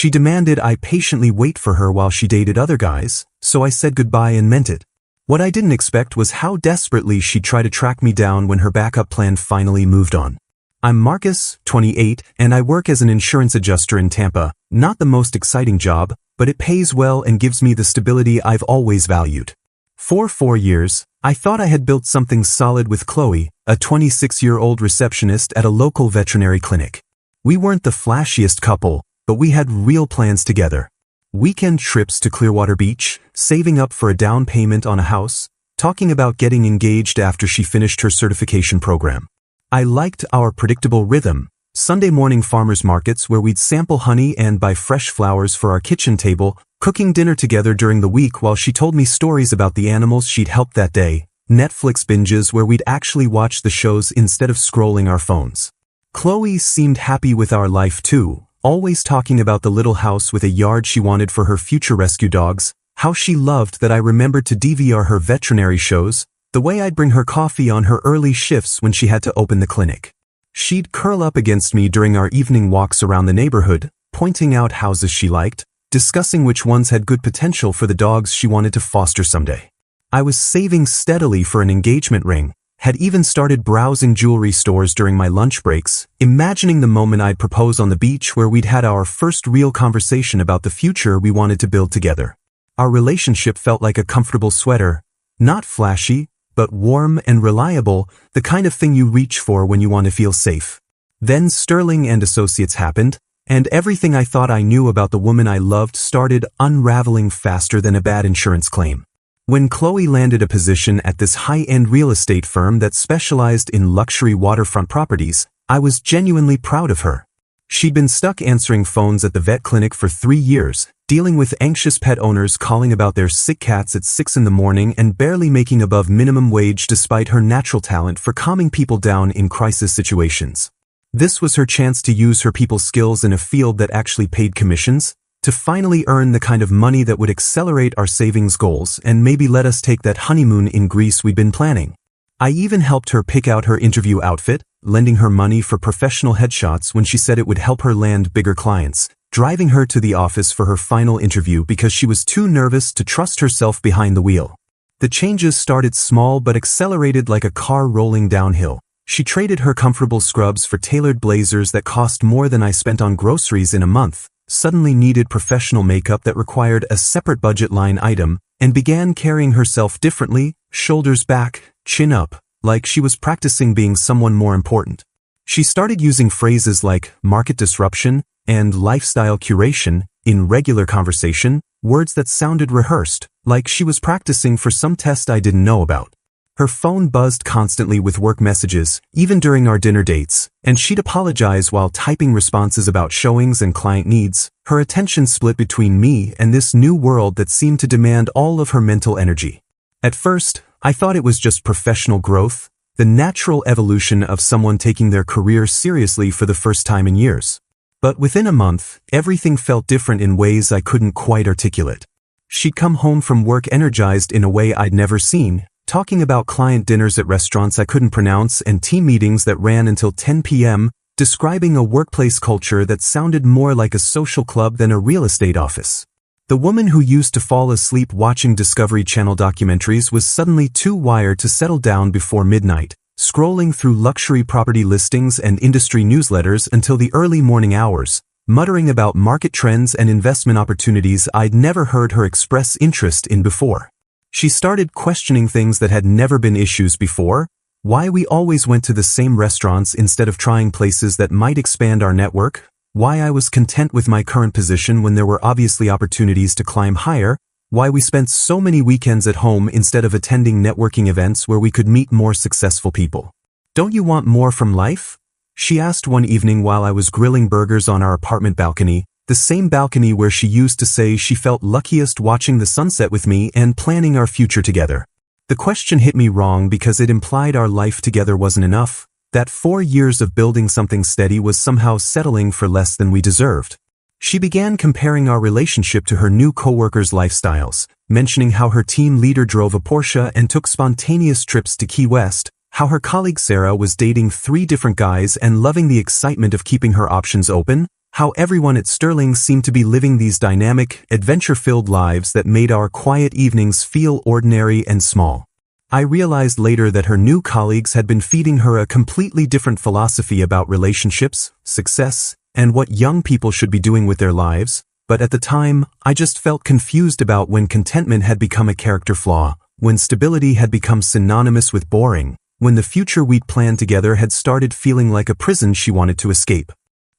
She demanded I patiently wait for her while she dated other guys, so I said goodbye and meant it. What I didn't expect was how desperately she'd try to track me down when her backup plan finally moved on. I'm Marcus, 28, and I work as an insurance adjuster in Tampa. Not the most exciting job, but it pays well and gives me the stability I've always valued. For 4 years, I thought I had built something solid with Chloe, a 26-year-old receptionist at a local veterinary clinic. We weren't the flashiest couple, but we had real plans together. Weekend trips to Clearwater Beach, saving up for a down payment on a house, talking about getting engaged after she finished her certification program. I liked our predictable rhythm, Sunday morning farmers markets where we'd sample honey and buy fresh flowers for our kitchen table, cooking dinner together during the week while she told me stories about the animals she'd helped that day, Netflix binges where we'd actually watch the shows instead of scrolling our phones. Chloe seemed happy with our life too, always talking about the little house with a yard she wanted for her future rescue dogs, how she loved that I remembered to DVR her veterinary shows, the way I'd bring her coffee on her early shifts when she had to open the clinic. She'd curl up against me during our evening walks around the neighborhood, pointing out houses she liked, discussing which ones had good potential for the dogs she wanted to foster someday. I was saving steadily for an engagement ring, had even started browsing jewelry stores during my lunch breaks, imagining the moment I'd propose on the beach where we'd had our first real conversation about the future we wanted to build together. Our relationship felt like a comfortable sweater, not flashy, but warm and reliable, the kind of thing you reach for when you want to feel safe. Then Sterling and Associates happened, and everything I thought I knew about the woman I loved started unraveling faster than a bad insurance claim. When Chloe landed a position at this high-end real estate firm that specialized in luxury waterfront properties, I was genuinely proud of her. She'd been stuck answering phones at the vet clinic for 3 years, dealing with anxious pet owners calling about their sick cats at 6 in the morning and barely making above minimum wage despite her natural talent for calming people down in crisis situations. This was her chance to use her people skills in a field that actually paid commissions, to finally earn the kind of money that would accelerate our savings goals and maybe let us take that honeymoon in Greece we'd been planning. I even helped her pick out her interview outfit, lending her money for professional headshots when she said it would help her land bigger clients, driving her to the office for her final interview because she was too nervous to trust herself behind the wheel. The changes started small but accelerated like a car rolling downhill. She traded her comfortable scrubs for tailored blazers that cost more than I spent on groceries in a month, suddenly needed professional makeup that required a separate budget line item, and began carrying herself differently, shoulders back, chin up, like she was practicing being someone more important. She started using phrases like market disruption and lifestyle curation in regular conversation, words that sounded rehearsed, like she was practicing for some test I didn't know about. Her phone buzzed constantly with work messages, even during our dinner dates, and she'd apologize while typing responses about showings and client needs. Her attention split between me and this new world that seemed to demand all of her mental energy. At first, I thought it was just professional growth, the natural evolution of someone taking their career seriously for the first time in years. But within a month, everything felt different in ways I couldn't quite articulate. She'd come home from work energized in a way I'd never seen, talking about client dinners at restaurants I couldn't pronounce and team meetings that ran until 10 p.m., describing a workplace culture that sounded more like a social club than a real estate office. The woman who used to fall asleep watching Discovery Channel documentaries was suddenly too wired to settle down before midnight, scrolling through luxury property listings and industry newsletters until the early morning hours, muttering about market trends and investment opportunities I'd never heard her express interest in before. She started questioning things that had never been issues before, why we always went to the same restaurants instead of trying places that might expand our network, why I was content with my current position when there were obviously opportunities to climb higher, why we spent so many weekends at home instead of attending networking events where we could meet more successful people. "Don't you want more from life?" she asked one evening while I was grilling burgers on our apartment balcony, the same balcony where she used to say she felt luckiest watching the sunset with me and planning our future together. The question hit me wrong because it implied our life together wasn't enough, that 4 years of building something steady was somehow settling for less than we deserved. She began comparing our relationship to her new coworkers' lifestyles, mentioning how her team leader drove a Porsche and took spontaneous trips to Key West, how her colleague Sarah was dating 3 different guys and loving the excitement of keeping her options open, How everyone at Sterling seemed to be living these dynamic, adventure-filled lives that made our quiet evenings feel ordinary and small. I realized later that her new colleagues had been feeding her a completely different philosophy about relationships, success, and what young people should be doing with their lives, but at the time, I just felt confused about when contentment had become a character flaw, when stability had become synonymous with boring, when the future we'd planned together had started feeling like a prison she wanted to escape.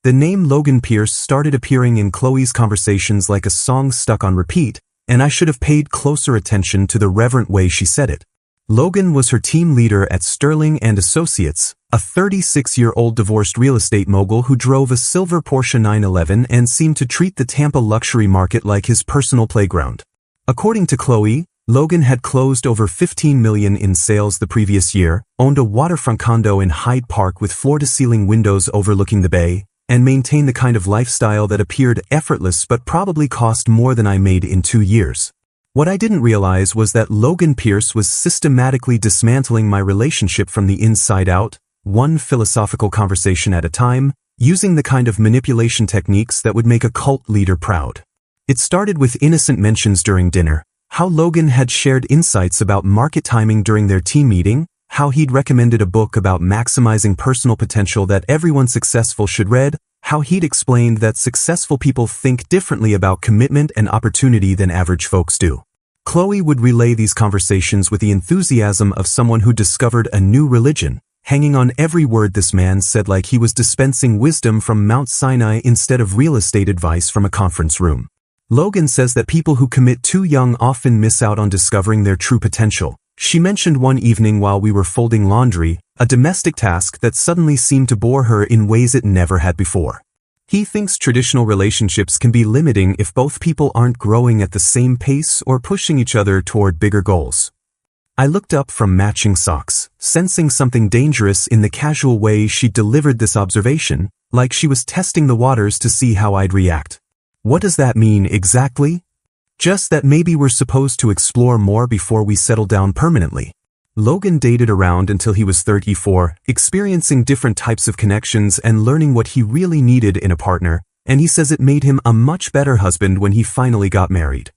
The name Logan Pierce started appearing in Chloe's conversations like a song stuck on repeat, and I should have paid closer attention to the reverent way she said it. Logan was her team leader at Sterling & Associates, a 36-year-old divorced real estate mogul who drove a silver Porsche 911 and seemed to treat the Tampa luxury market like his personal playground. According to Chloe, Logan had closed over $15 million in sales the previous year, owned a waterfront condo in Hyde Park with floor-to-ceiling windows overlooking the bay, and maintained the kind of lifestyle that appeared effortless but probably cost more than I made in 2 years. What I didn't realize was that Logan Pierce was systematically dismantling my relationship from the inside out, one philosophical conversation at a time, using the kind of manipulation techniques that would make a cult leader proud. It started with innocent mentions during dinner, how Logan had shared insights about market timing during their team meeting, how he'd recommended a book about maximizing personal potential that everyone successful should read, how he'd explained that successful people think differently about commitment and opportunity than average folks do. Chloe would relay these conversations with the enthusiasm of someone who discovered a new religion, hanging on every word this man said like he was dispensing wisdom from Mount Sinai instead of real estate advice from a conference room. Logan says that people who commit too young often miss out on discovering their true potential. She mentioned one evening while we were folding laundry, a domestic task that suddenly seemed to bore her in ways it never had before. He thinks traditional relationships can be limiting if both people aren't growing at the same pace or pushing each other toward bigger goals. I looked up from matching socks, sensing something dangerous in the casual way she delivered this observation, like she was testing the waters to see how I'd react. What does that mean exactly? Just that maybe we're supposed to explore more before we settle down permanently. Logan dated around until he was 34, experiencing different types of connections and learning what he really needed in a partner, and he says it made him a much better husband when he finally got married.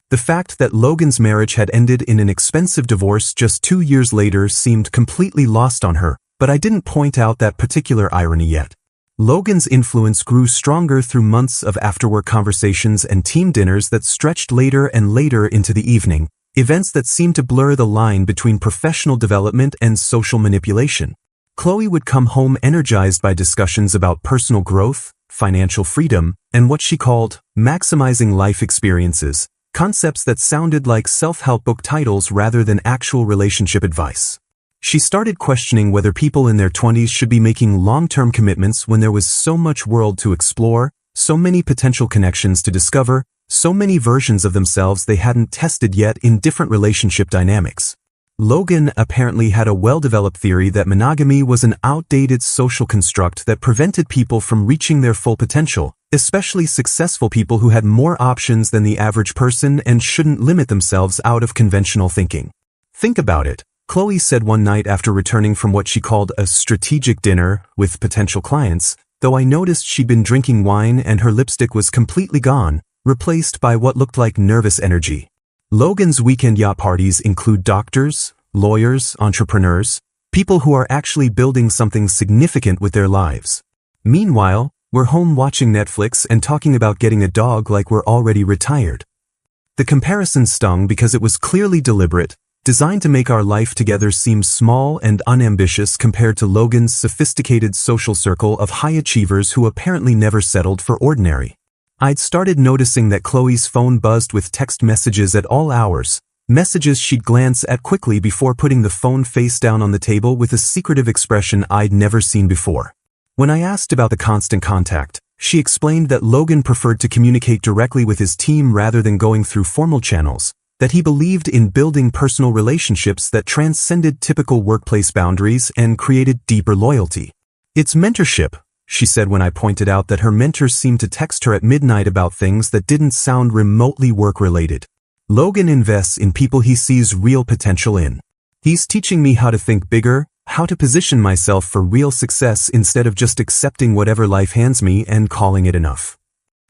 The fact that Logan's marriage had ended in an expensive divorce just 2 years later seemed completely lost on her, but I didn't point out that particular irony yet. Logan's influence grew stronger through months of after-work conversations and team dinners that stretched later and later into the evening, events that seemed to blur the line between professional development and social manipulation. Chloe would come home energized by discussions about personal growth, financial freedom, and what she called maximizing life experiences, concepts that sounded like self-help book titles rather than actual relationship advice. She started questioning whether people in their 20s should be making long-term commitments when there was so much world to explore, so many potential connections to discover, so many versions of themselves they hadn't tested yet in different relationship dynamics. Logan apparently had a well-developed theory that monogamy was an outdated social construct that prevented people from reaching their full potential, especially successful people who had more options than the average person and shouldn't limit themselves out of conventional thinking. Think about it. Chloe said one night after returning from what she called a strategic dinner with potential clients, though I noticed she'd been drinking wine and her lipstick was completely gone, replaced by what looked like nervous energy. Logan's weekend yacht parties include doctors, lawyers, entrepreneurs, people who are actually building something significant with their lives. Meanwhile, we're home watching Netflix and talking about getting a dog like we're already retired. The comparison stung because it was clearly deliberate, designed to make our life together seem small and unambitious compared to Logan's sophisticated social circle of high achievers who apparently never settled for ordinary. I'd started noticing that Chloe's phone buzzed with text messages at all hours, messages she'd glance at quickly before putting the phone face down on the table with a secretive expression I'd never seen before. When I asked about the constant contact, she explained that Logan preferred to communicate directly with his team rather than going through formal channels, that he believed in building personal relationships that transcended typical workplace boundaries and created deeper loyalty. It's mentorship, she said when I pointed out that her mentors seemed to text her at midnight about things that didn't sound remotely work-related. Logan invests in people he sees real potential in. He's teaching me how to think bigger, how to position myself for real success instead of just accepting whatever life hands me and calling it enough.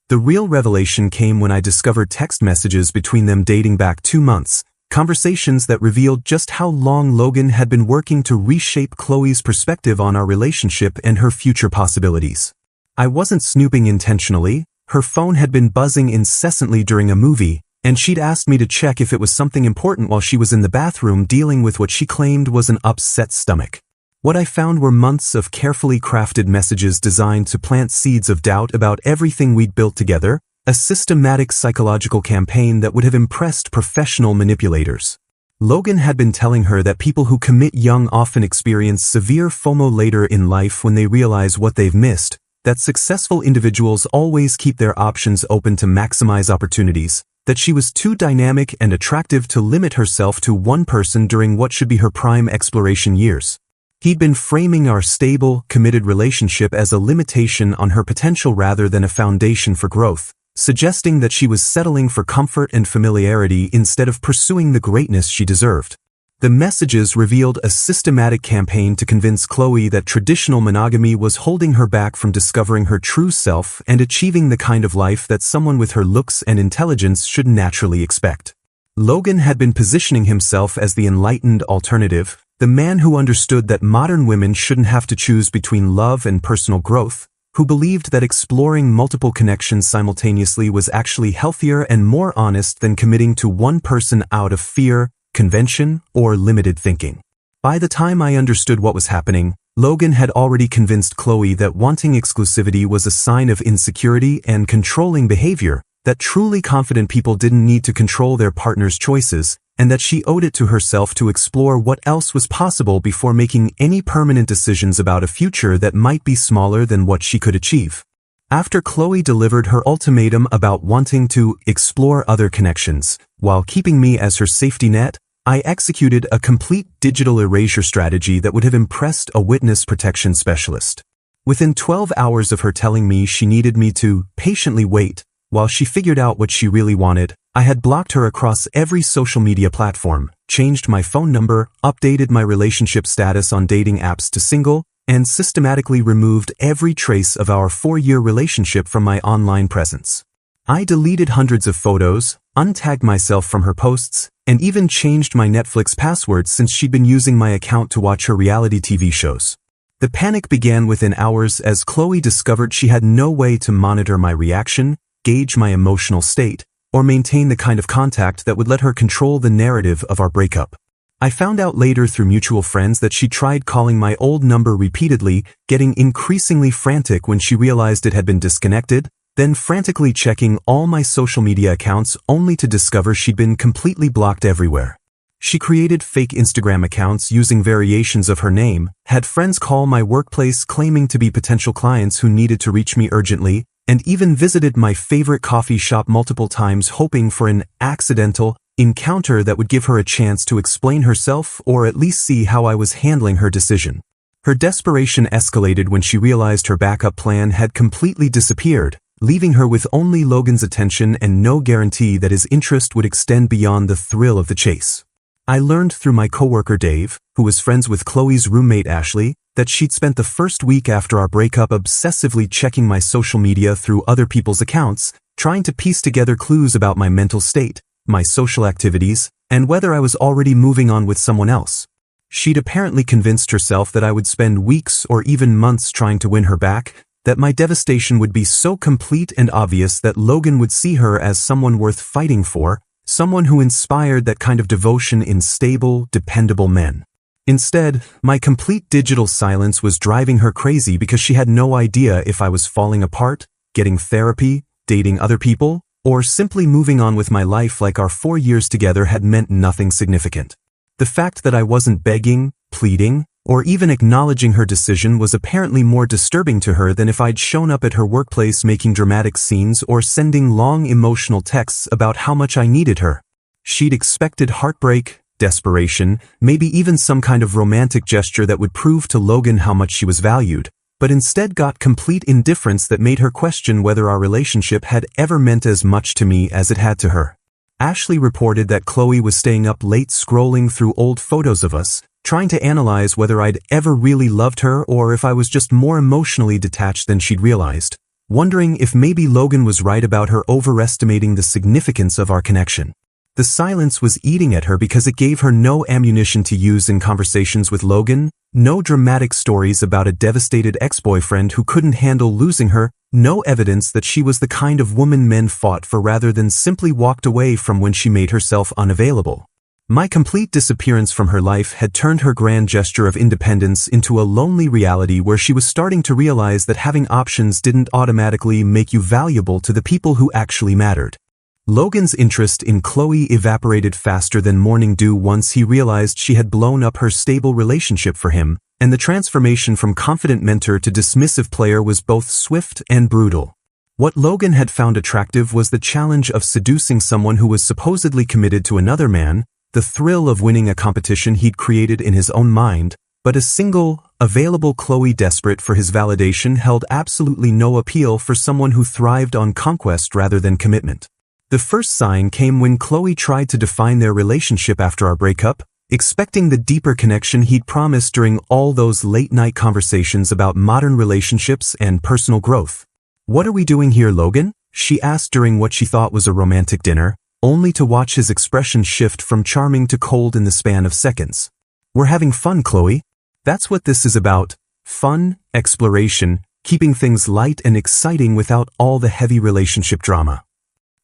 The real revelation came when I discovered text messages between them dating back 2 months, conversations that revealed just how long Logan had been working to reshape Chloe's perspective on our relationship and her future possibilities. I wasn't snooping intentionally. Her phone had been buzzing incessantly during a movie, and she'd asked me to check if it was something important while she was in the bathroom dealing with what she claimed was an upset stomach. What I found were months of carefully crafted messages designed to plant seeds of doubt about everything we'd built together, a systematic psychological campaign that would have impressed professional manipulators. Logan had been telling her that people who commit young often experience severe FOMO later in life when they realize what they've missed, that successful individuals always keep their options open to maximize opportunities, that she was too dynamic and attractive to limit herself to one person during what should be her prime exploration years. He'd been framing our stable, committed relationship as a limitation on her potential rather than a foundation for growth, suggesting that she was settling for comfort and familiarity instead of pursuing the greatness she deserved. The messages revealed a systematic campaign to convince Chloe that traditional monogamy was holding her back from discovering her true self and achieving the kind of life that someone with her looks and intelligence should naturally expect. Logan had been positioning himself as the enlightened alternative, the man who understood that modern women shouldn't have to choose between love and personal growth, who believed that exploring multiple connections simultaneously was actually healthier and more honest than committing to one person out of fear, convention, or limited thinking. By the time I understood what was happening, Logan had already convinced Chloe that wanting exclusivity was a sign of insecurity and controlling behavior, that truly confident people didn't need to control their partner's choices, and that she owed it to herself to explore what else was possible before making any permanent decisions about a future that might be smaller than what she could achieve. After Chloe delivered her ultimatum about wanting to explore other connections, while keeping me as her safety net, I executed a complete digital erasure strategy that would have impressed a witness protection specialist. Within 12 hours of her telling me she needed me to patiently wait while she figured out what she really wanted, I had blocked her across every social media platform, changed my phone number, updated my relationship status on dating apps to single, and systematically removed every trace of our 4-year relationship from my online presence. I deleted hundreds of photos, untagged myself from her posts, and even changed my Netflix password since she'd been using my account to watch her reality TV shows. The panic began within hours as Chloe discovered she had no way to monitor my reaction, gauge my emotional state, or maintain the kind of contact that would let her control the narrative of our breakup. I found out later through mutual friends that she tried calling my old number repeatedly, getting increasingly frantic when she realized it had been disconnected, then frantically checking all my social media accounts only to discover she'd been completely blocked everywhere. She created fake Instagram accounts using variations of her name, had friends call my workplace claiming to be potential clients who needed to reach me urgently, and even visited my favorite coffee shop multiple times hoping for an accidental encounter that would give her a chance to explain herself or at least see how I was handling her decision. Her desperation escalated when she realized her backup plan had completely disappeared, leaving her with only Logan's attention and no guarantee that his interest would extend beyond the thrill of the chase. I learned through my coworker Dave, who was friends with Chloe's roommate Ashley, that she'd spent the first week after our breakup obsessively checking my social media through other people's accounts, trying to piece together clues about my mental state, my social activities, and whether I was already moving on with someone else. She'd apparently convinced herself that I would spend weeks or even months trying to win her back, that my devastation would be so complete and obvious that Logan would see her as someone worth fighting for, someone who inspired that kind of devotion in stable, dependable men. Instead, my complete digital silence was driving her crazy because she had no idea if I was falling apart, getting therapy, dating other people, or simply moving on with my life like our 4 years together had meant nothing significant. The fact that I wasn't begging, pleading, or even acknowledging her decision was apparently more disturbing to her than if I'd shown up at her workplace making dramatic scenes or sending long emotional texts about how much I needed her. She'd expected heartbreak, desperation, maybe even some kind of romantic gesture that would prove to Logan how much she was valued, but instead got complete indifference that made her question whether our relationship had ever meant as much to me as it had to her. Ashley reported that Chloe was staying up late scrolling through old photos of us, trying to analyze whether I'd ever really loved her or if I was just more emotionally detached than she'd realized, wondering if maybe Logan was right about her overestimating the significance of our connection. The silence was eating at her because it gave her no ammunition to use in conversations with Logan, no dramatic stories about a devastated ex-boyfriend who couldn't handle losing her, no evidence that she was the kind of woman men fought for rather than simply walked away from when she made herself unavailable. My complete disappearance from her life had turned her grand gesture of independence into a lonely reality where she was starting to realize that having options didn't automatically make you valuable to the people who actually mattered. Logan's interest in Chloe evaporated faster than morning dew once he realized she had blown up her stable relationship for him, and the transformation from confident mentor to dismissive player was both swift and brutal. What Logan had found attractive was the challenge of seducing someone who was supposedly committed to another man, the thrill of winning a competition he'd created in his own mind, but a single, available Chloe desperate for his validation held absolutely no appeal for someone who thrived on conquest rather than commitment. The first sign came when Chloe tried to define their relationship after our breakup, expecting the deeper connection he'd promised during all those late-night conversations about modern relationships and personal growth. "What are we doing here, Logan?" she asked during what she thought was a romantic dinner, only to watch his expression shift from charming to cold in the span of seconds. "We're having fun, Chloe. That's what this is about. Fun, exploration, keeping things light and exciting without all the heavy relationship drama."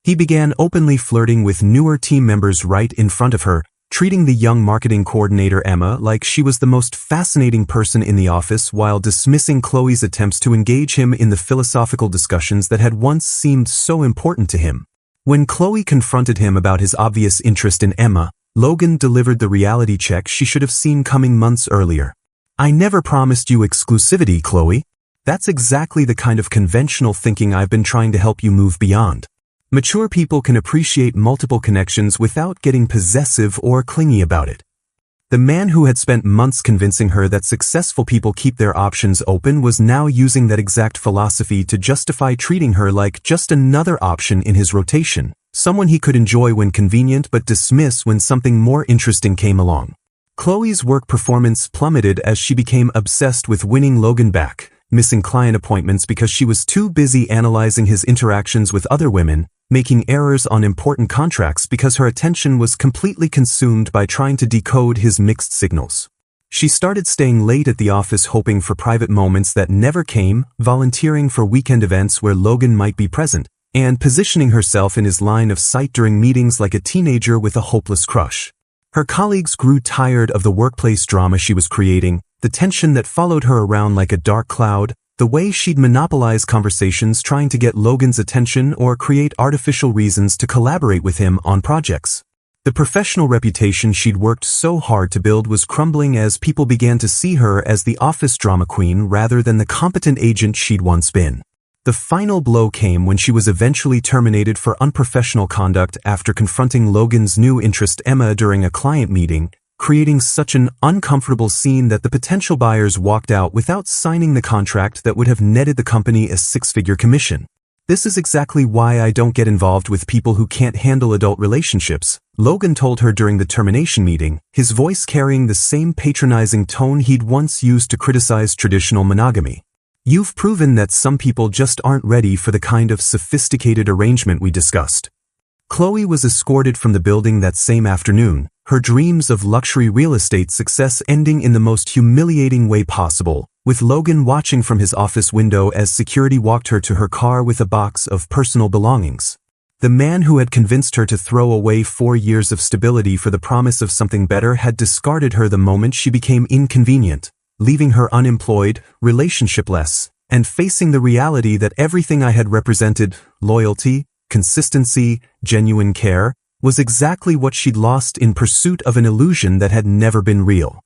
He began openly flirting with newer team members right in front of her, treating the young marketing coordinator Emma like she was the most fascinating person in the office while dismissing Chloe's attempts to engage him in the philosophical discussions that had once seemed so important to him. When Chloe confronted him about his obvious interest in Emma, Logan delivered the reality check she should have seen coming months earlier. "I never promised you exclusivity, Chloe. That's exactly the kind of conventional thinking I've been trying to help you move beyond. Mature people can appreciate multiple connections without getting possessive or clingy about it." The man who had spent months convincing her that successful people keep their options open was now using that exact philosophy to justify treating her like just another option in his rotation, someone he could enjoy when convenient but dismiss when something more interesting came along. Chloe's work performance plummeted as she became obsessed with winning Logan back, missing client appointments because she was too busy analyzing his interactions with other women, making errors on important contracts because her attention was completely consumed by trying to decode his mixed signals. She started staying late at the office hoping for private moments that never came, volunteering for weekend events where Logan might be present, and positioning herself in his line of sight during meetings like a teenager with a hopeless crush. Her colleagues grew tired of the workplace drama she was creating, the tension that followed her around like a dark cloud, the way she'd monopolize conversations trying to get Logan's attention or create artificial reasons to collaborate with him on projects. The professional reputation she'd worked so hard to build was crumbling as people began to see her as the office drama queen rather than the competent agent she'd once been. The final blow came when she was eventually terminated for unprofessional conduct after confronting Logan's new interest Emma during a client meeting, creating such an uncomfortable scene that the potential buyers walked out without signing the contract that would have netted the company a six-figure commission. "This is exactly why I don't get involved with people who can't handle adult relationships," Logan told her during the termination meeting, his voice carrying the same patronizing tone he'd once used to criticize traditional monogamy. "You've proven that some people just aren't ready for the kind of sophisticated arrangement we discussed." Chloe was escorted from the building that same afternoon, her dreams of luxury real estate success ending in the most humiliating way possible, with Logan watching from his office window as security walked her to her car with a box of personal belongings. The man who had convinced her to throw away 4 years of stability for the promise of something better had discarded her the moment she became inconvenient, leaving her unemployed, relationshipless, and facing the reality that everything I had represented, loyalty, consistency, genuine care, was exactly what she'd lost in pursuit of an illusion that had never been real.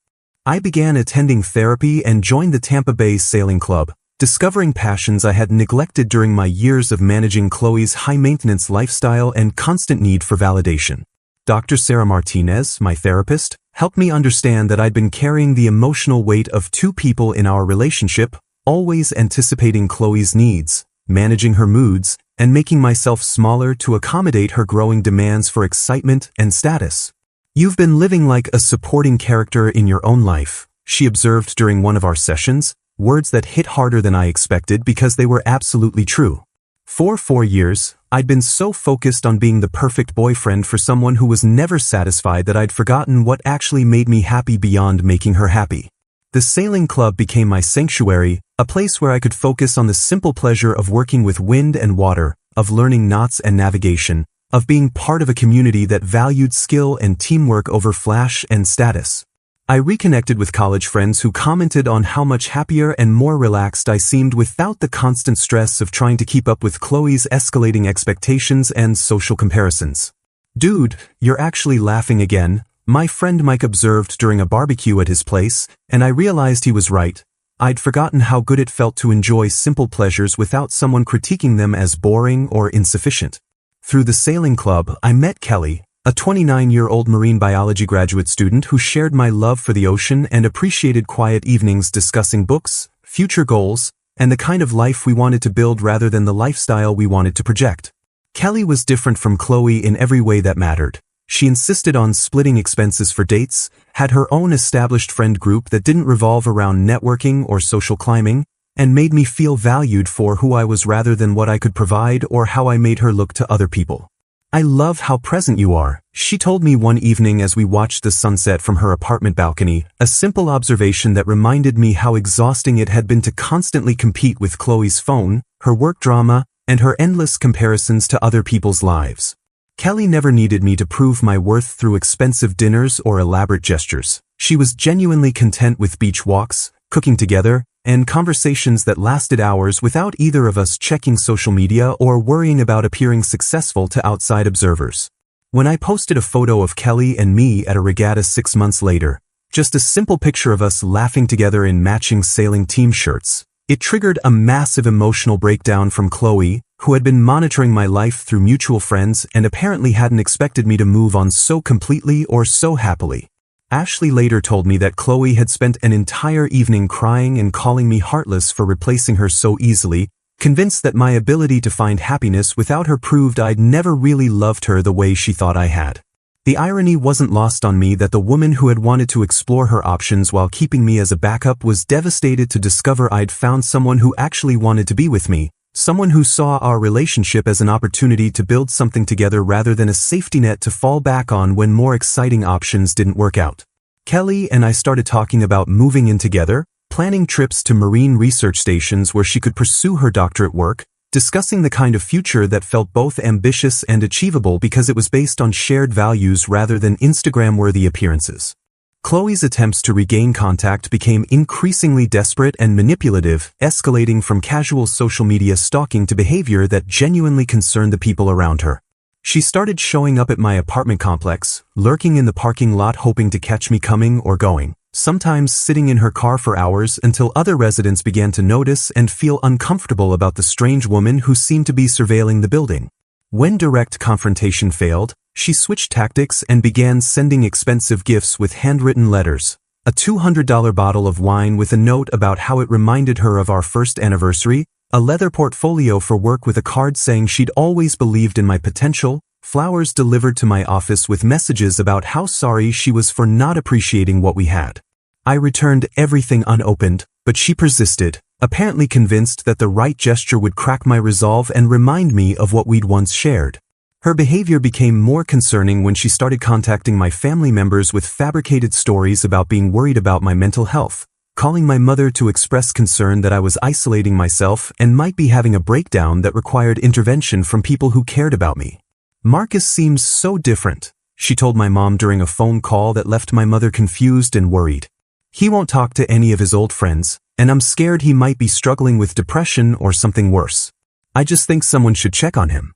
I began attending therapy and joined the Tampa Bay Sailing Club, discovering passions I had neglected during my years of managing Chloe's high-maintenance lifestyle and constant need for validation. Dr. Sarah Martinez, my therapist, helped me understand that I'd been carrying the emotional weight of 2 people in our relationship, always anticipating Chloe's needs, managing her moods, and making myself smaller to accommodate her growing demands for excitement and status. You've been living like a supporting character in your own life, she observed during one of our sessions, words that hit harder than I expected because they were absolutely true. For 4 years, I'd been so focused on being the perfect boyfriend for someone who was never satisfied that I'd forgotten what actually made me happy beyond making her happy. The sailing club became my sanctuary, a place where I could focus on the simple pleasure of working with wind and water, of learning knots and navigation, of being part of a community that valued skill and teamwork over flash and status. I reconnected with college friends who commented on how much happier and more relaxed I seemed without the constant stress of trying to keep up with Chloe's escalating expectations and social comparisons. "Dude, you're actually laughing again," my friend Mike observed during a barbecue at his place, and I realized he was right. I'd forgotten how good it felt to enjoy simple pleasures without someone critiquing them as boring or insufficient. Through the sailing club, I met Kelly, a 29-year-old marine biology graduate student who shared my love for the ocean and appreciated quiet evenings discussing books, future goals, and the kind of life we wanted to build rather than the lifestyle we wanted to project. Kelly was different from Chloe in every way that mattered. She insisted on splitting expenses for dates, had her own established friend group that didn't revolve around networking or social climbing, and made me feel valued for who I was rather than what I could provide or how I made her look to other people. "I love how present you are," she told me one evening as we watched the sunset from her apartment balcony, a simple observation that reminded me how exhausting it had been to constantly compete with Chloe's phone, her work drama, and her endless comparisons to other people's lives. Kelly never needed me to prove my worth through expensive dinners or elaborate gestures. She was genuinely content with beach walks, cooking together, and conversations that lasted hours without either of us checking social media or worrying about appearing successful to outside observers. When I posted a photo of Kelly and me at a regatta 6 months later, just a simple picture of us laughing together in matching sailing team shirts, it triggered a massive emotional breakdown from Chloe, who had been monitoring my life through mutual friends and apparently hadn't expected me to move on so completely or so happily. Ashley later told me that Chloe had spent an entire evening crying and calling me heartless for replacing her so easily, convinced that my ability to find happiness without her proved I'd never really loved her the way she thought I had. The irony wasn't lost on me that the woman who had wanted to explore her options while keeping me as a backup was devastated to discover I'd found someone who actually wanted to be with me, someone who saw our relationship as an opportunity to build something together rather than a safety net to fall back on when more exciting options didn't work out. Kelly and I started talking about moving in together, planning trips to marine research stations where she could pursue her doctorate work, discussing the kind of future that felt both ambitious and achievable because it was based on shared values rather than Instagram-worthy appearances. Chloe's attempts to regain contact became increasingly desperate and manipulative, escalating from casual social media stalking to behavior that genuinely concerned the people around her. She started showing up at my apartment complex, lurking in the parking lot hoping to catch me coming or going, sometimes sitting in her car for hours until other residents began to notice and feel uncomfortable about the strange woman who seemed to be surveilling the building. When direct confrontation failed, she switched tactics and began sending expensive gifts with handwritten letters. A $200 bottle of wine with a note about how it reminded her of our first anniversary, a leather portfolio for work with a card saying she'd always believed in my potential, flowers delivered to my office with messages about how sorry she was for not appreciating what we had. I returned everything unopened, but she persisted, apparently convinced that the right gesture would crack my resolve and remind me of what we'd once shared. Her behavior became more concerning when she started contacting my family members with fabricated stories about being worried about my mental health, calling my mother to express concern that I was isolating myself and might be having a breakdown that required intervention from people who cared about me. "Marcus seems so different," she told my mom during a phone call that left my mother confused and worried. "He won't talk to any of his old friends, and I'm scared he might be struggling with depression or something worse. I just think someone should check on him."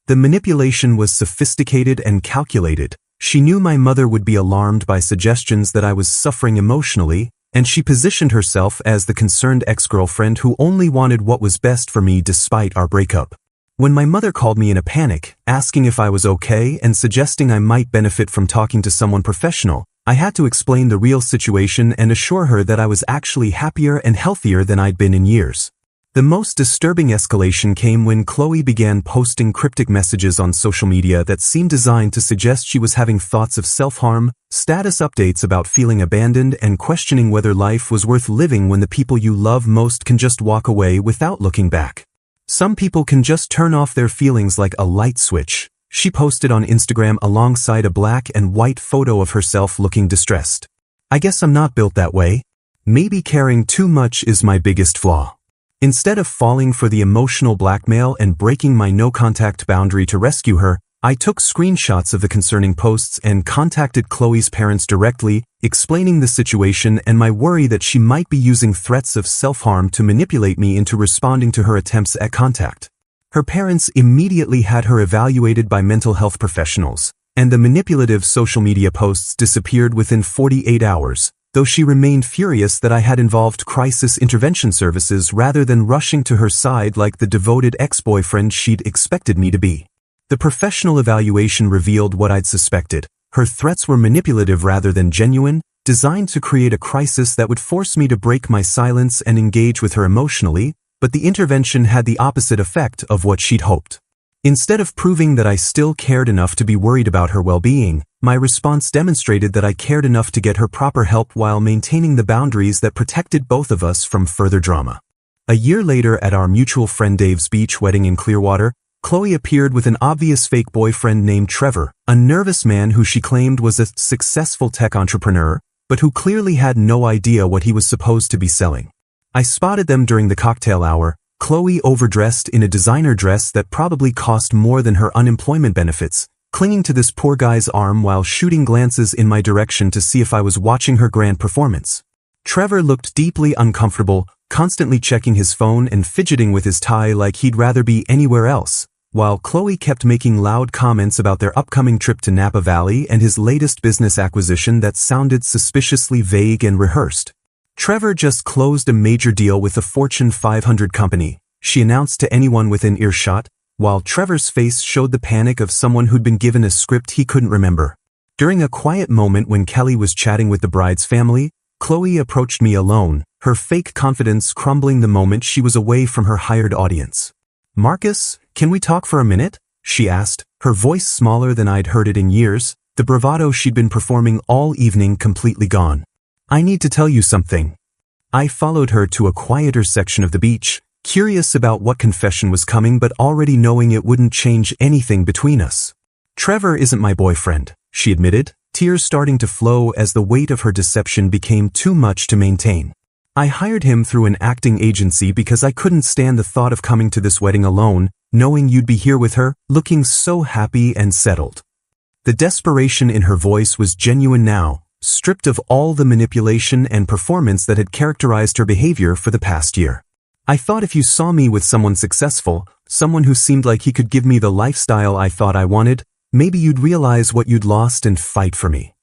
The manipulation was sophisticated and calculated. She knew my mother would be alarmed by suggestions that I was suffering emotionally, and she positioned herself as the concerned ex-girlfriend who only wanted what was best for me despite our breakup. When my mother called me in a panic, asking if I was okay and suggesting I might benefit from talking to someone professional, I had to explain the real situation and assure her that I was actually happier and healthier than I'd been in years. The most disturbing escalation came when Chloe began posting cryptic messages on social media that seemed designed to suggest she was having thoughts of self-harm, status updates about feeling abandoned, and questioning whether life was worth living when the people you love most can just walk away without looking back. Some people can just turn off their feelings like a light switch, she posted on Instagram alongside a black and white photo of herself looking distressed. I guess I'm not built that way. Maybe caring too much is my biggest flaw. Instead of falling for the emotional blackmail and breaking my no-contact boundary to rescue her, I took screenshots of the concerning posts and contacted Chloe's parents directly, explaining the situation and my worry that she might be using threats of self-harm to manipulate me into responding to her attempts at contact. Her parents immediately had her evaluated by mental health professionals, and the manipulative social media posts disappeared within 48 hours, though she remained furious that I had involved crisis intervention services rather than rushing to her side like the devoted ex-boyfriend she'd expected me to be. The professional evaluation revealed what I'd suspected. Her threats were manipulative rather than genuine, designed to create a crisis that would force me to break my silence and engage with her emotionally, but the intervention had the opposite effect of what she'd hoped. Instead of proving that I still cared enough to be worried about her well-being, my response demonstrated that I cared enough to get her proper help while maintaining the boundaries that protected both of us from further drama. A year later at our mutual friend Dave's beach wedding in Clearwater, Chloe appeared with an obvious fake boyfriend named Trevor, a nervous man who she claimed was a successful tech entrepreneur, but who clearly had no idea what he was supposed to be selling. I spotted them during the cocktail hour, Chloe overdressed in a designer dress that probably cost more than her unemployment benefits, clinging to this poor guy's arm while shooting glances in my direction to see if I was watching her grand performance. Trevor looked deeply uncomfortable, constantly checking his phone and fidgeting with his tie like he'd rather be anywhere else, while Chloe kept making loud comments about their upcoming trip to Napa Valley and his latest business acquisition that sounded suspiciously vague and rehearsed. Trevor just closed a major deal with a Fortune 500 company, she announced to anyone within earshot, while Trevor's face showed the panic of someone who'd been given a script he couldn't remember. During a quiet moment when Kelly was chatting with the bride's family, Chloe approached me alone, her fake confidence crumbling the moment she was away from her hired audience. "Marcus, can we talk for a minute?" she asked, her voice smaller than I'd heard it in years, the bravado she'd been performing all evening completely gone. "I need to tell you something." I followed her to a quieter section of the beach, curious about what confession was coming but already knowing it wouldn't change anything between us. "Trevor isn't my boyfriend," she admitted, tears starting to flow as the weight of her deception became too much to maintain. "I hired him through an acting agency because I couldn't stand the thought of coming to this wedding alone, knowing you'd be here with her, looking so happy and settled." The desperation in her voice was genuine now, stripped of all the manipulation and performance that had characterized her behavior for the past year. "I thought if you saw me with someone successful, someone who seemed like he could give me the lifestyle I thought I wanted, maybe you'd realize what you'd lost and fight for me."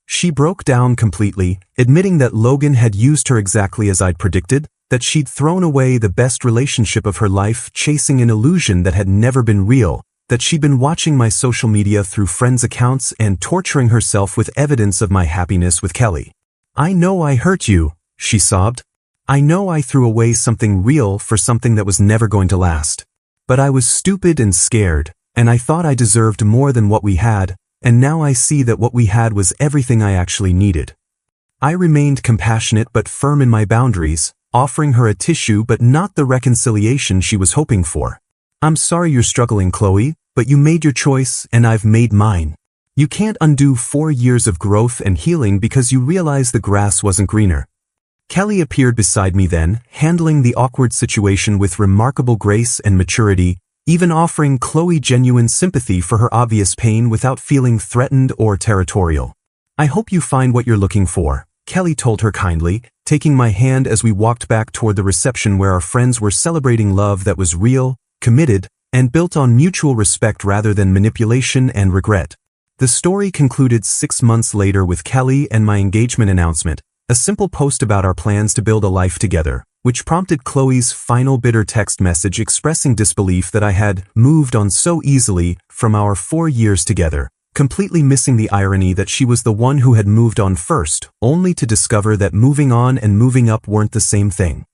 She broke down completely, admitting that Logan had used her exactly as I'd predicted, that she'd thrown away the best relationship of her life chasing an illusion that had never been real, that she'd been watching my social media through friends' accounts and torturing herself with evidence of my happiness with Kelly. "I know I hurt you," she sobbed. "I know I threw away something real for something that was never going to last. But I was stupid and scared, and I thought I deserved more than what we had, and now I see that what we had was everything I actually needed." I remained compassionate but firm in my boundaries, offering her a tissue but not the reconciliation she was hoping for. "I'm sorry you're struggling, Chloe, but you made your choice and I've made mine. You can't undo 4 years of growth and healing because you realize the grass wasn't greener." Kelly appeared beside me then, handling the awkward situation with remarkable grace and maturity, even offering Chloe genuine sympathy for her obvious pain without feeling threatened or territorial. "I hope you find what you're looking for," Kelly told her kindly, taking my hand as we walked back toward the reception where our friends were celebrating love that was real, committed, and built on mutual respect rather than manipulation and regret. The story concluded 6 months later with Kelly and my engagement announcement, a simple post about our plans to build a life together, which prompted Chloe's final bitter text message expressing disbelief that I had moved on so easily from our 4 years together, completely missing the irony that she was the one who had moved on first, only to discover that moving on and moving up weren't the same thing.